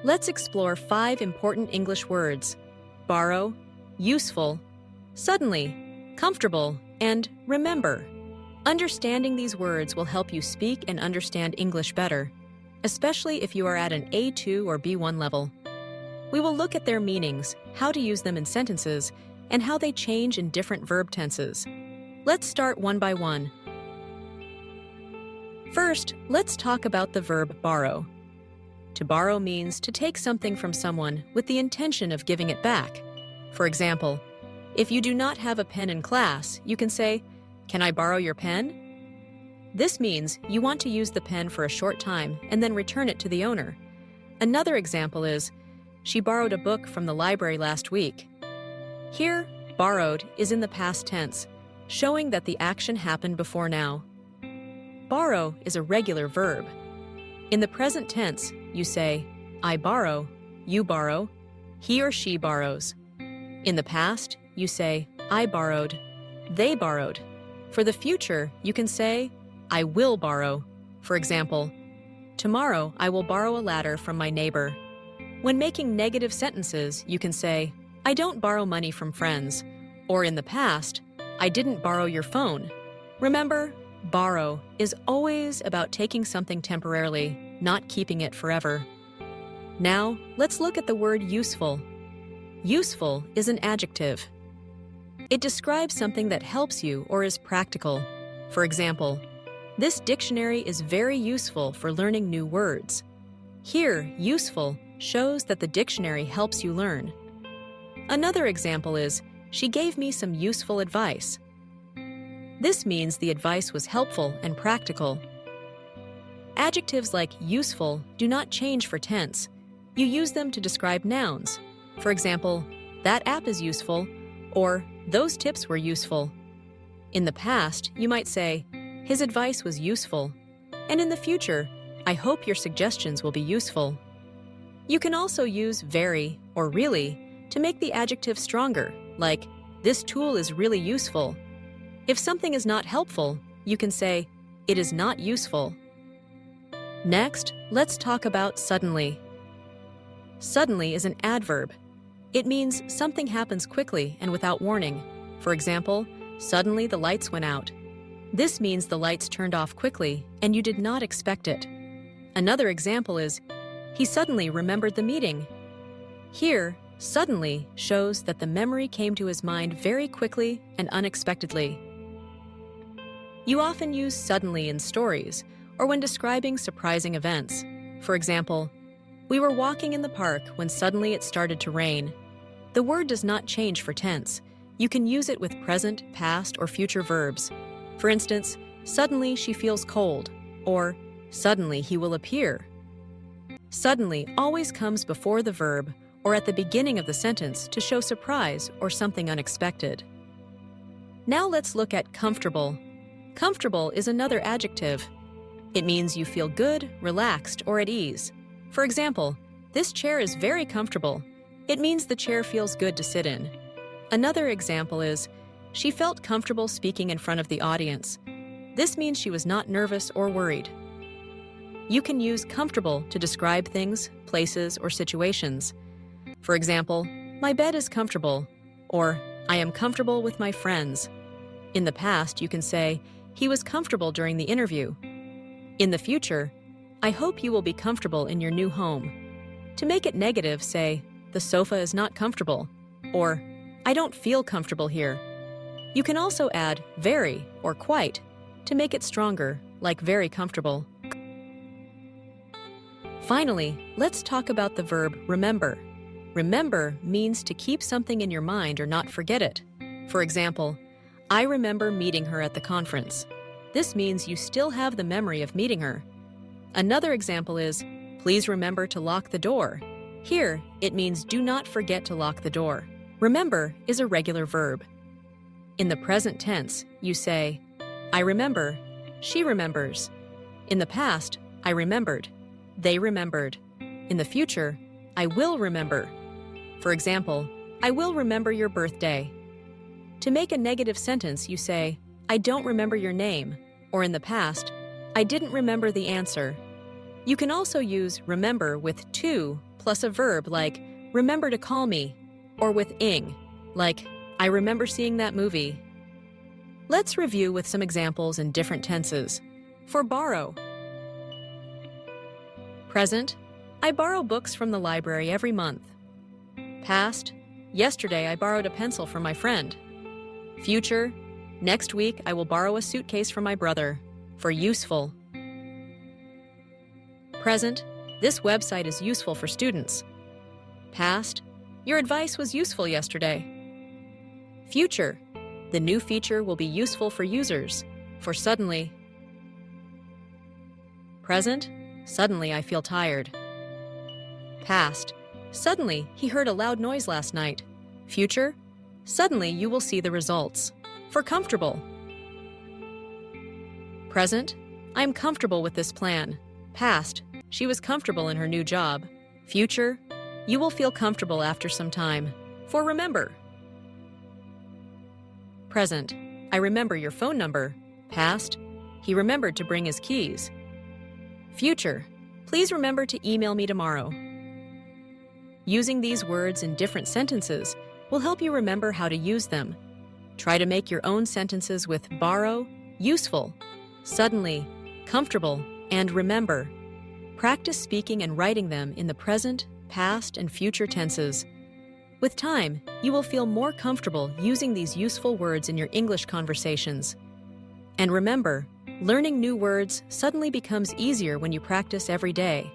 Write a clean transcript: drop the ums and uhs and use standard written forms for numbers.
let's explore 5 important English words: borrow, useful, suddenly, comfortable, and remember. Understanding these words will help you speak and understand English better, especially if you are at an A2 or B1 level. We will look at their meanings, how to use them in sentences, and how they change in different verb tenses. Let's start one by one. First, let's talk about the verb borrow. To borrow means to take something from someone with the intention of giving it back. For example, if you do not have a pen in class, you can say, "Can I borrow your pen?" This means you want to use the pen for a short time and then return it to the owner. Another example is, "She borrowed a book from the library last week." Here, borrowed is in the past tense, showing that the action happened before now. Borrow is a regular verb. In the present tense, you say, "I borrow," "you borrow," "he or she borrows." In the past, you say, "I borrowed," "they borrowed." For the future, you can say, "I will borrow." For example, "Tomorrow I will borrow a ladder from my neighbor." When making negative sentences, you can say, "I don't borrow money from friends," or in the past, "I didn't borrow your phone." Remember, borrow is always about taking something temporarily, not keeping it forever. Now, let's look at the word useful. Useful is an adjective. It describes something that helps you or is practical. For example, this dictionary is very useful for learning new words. Here, useful shows that the dictionary helps you learn. Another example is, "She gave me some useful advice." This means the advice was helpful and practical. Adjectives like useful do not change for tense. You use them to describe nouns. For example, "That app is useful," or "Those tips were useful." In the past, you might say, "His advice was useful." And in the future, "I hope your suggestions will be useful." You can also use very or really to make the adjective stronger, like, "This tool is really useful." If something is not helpful, you can say, "It is not useful." Next, let's talk about suddenly. Suddenly is an adverb. It means something happens quickly and without warning. For example, suddenly the lights went out. This means the lights turned off quickly and you did not expect it. Another example is, "He suddenly remembered the meeting." Here, suddenly shows that the memory came to his mind very quickly and unexpectedly. You often use suddenly in stories or when describing surprising events. For example, "We were walking in the park when suddenly it started to rain." The word does not change for tense. You can use it with present, past, or future verbs. For instance, "Suddenly she feels cold," or "Suddenly he will appear." Suddenly always comes before the verb or at the beginning of the sentence to show surprise or something unexpected. Now let's look at comfortable. Comfortable is another adjective. It means you feel good, relaxed, or at ease. For example, "This chair is very comfortable." It means the chair feels good to sit in. Another example is, "She felt comfortable speaking in front of the audience." This means she was not nervous or worried. You can use comfortable to describe things, places, or situations. For example, "My bed is comfortable," or "I am comfortable with my friends." In the past, you can say, "He was comfortable during the interview." In the future, "I hope you will be comfortable in your new home." To make it negative, say, "The sofa is not comfortable," or "I don't feel comfortable here." You can also add very or quite to make it stronger, like very comfortable. Finally, let's talk about the verb remember. Remember means to keep something in your mind or not forget it. For example, "I remember meeting her at the conference." This means you still have the memory of meeting her. Another example is, "Please remember to lock the door." Here, it means do not forget to lock the door. Remember is a regular verb. In the present tense, you say, "I remember," "She remembers." In the past, "I remembered," "They remembered." In the future, "I will remember." For example, "I will remember your birthday." To make a negative sentence, you say, "I don't remember your name," or in the past, "I didn't remember the answer." You can also use remember with to plus a verb like remember to call me, or with ing, like I remember seeing that movie. Let's review with some examples in different tenses. For borrow. Present, I borrow books from the library every month. Past, yesterday I borrowed a pencil from my friend. Future, next week I will borrow a suitcase from my brother. For useful. Present, this website is useful for students. Past, your advice was useful yesterday. Future, the new feature will be useful for users. For suddenly. Present, suddenly I feel tired. Past, suddenly he heard a loud noise last night. Future, suddenly you will see the results. For comfortable. Present, I am comfortable with this plan. Past, she was comfortable in her new job. Future, you will feel comfortable after some time. For remember. Present, I remember your phone number. Past, he remembered to bring his keys. Future, please remember to email me tomorrow. Using these words in different sentences will help you remember how to use them. Try to make your own sentences with borrow, useful, suddenly, comfortable, and remember. Practice speaking and writing them in the present, past, and future tenses. With time, you will feel more comfortable using these useful words in your English conversations. And remember, learning new words suddenly becomes easier when you practice every day.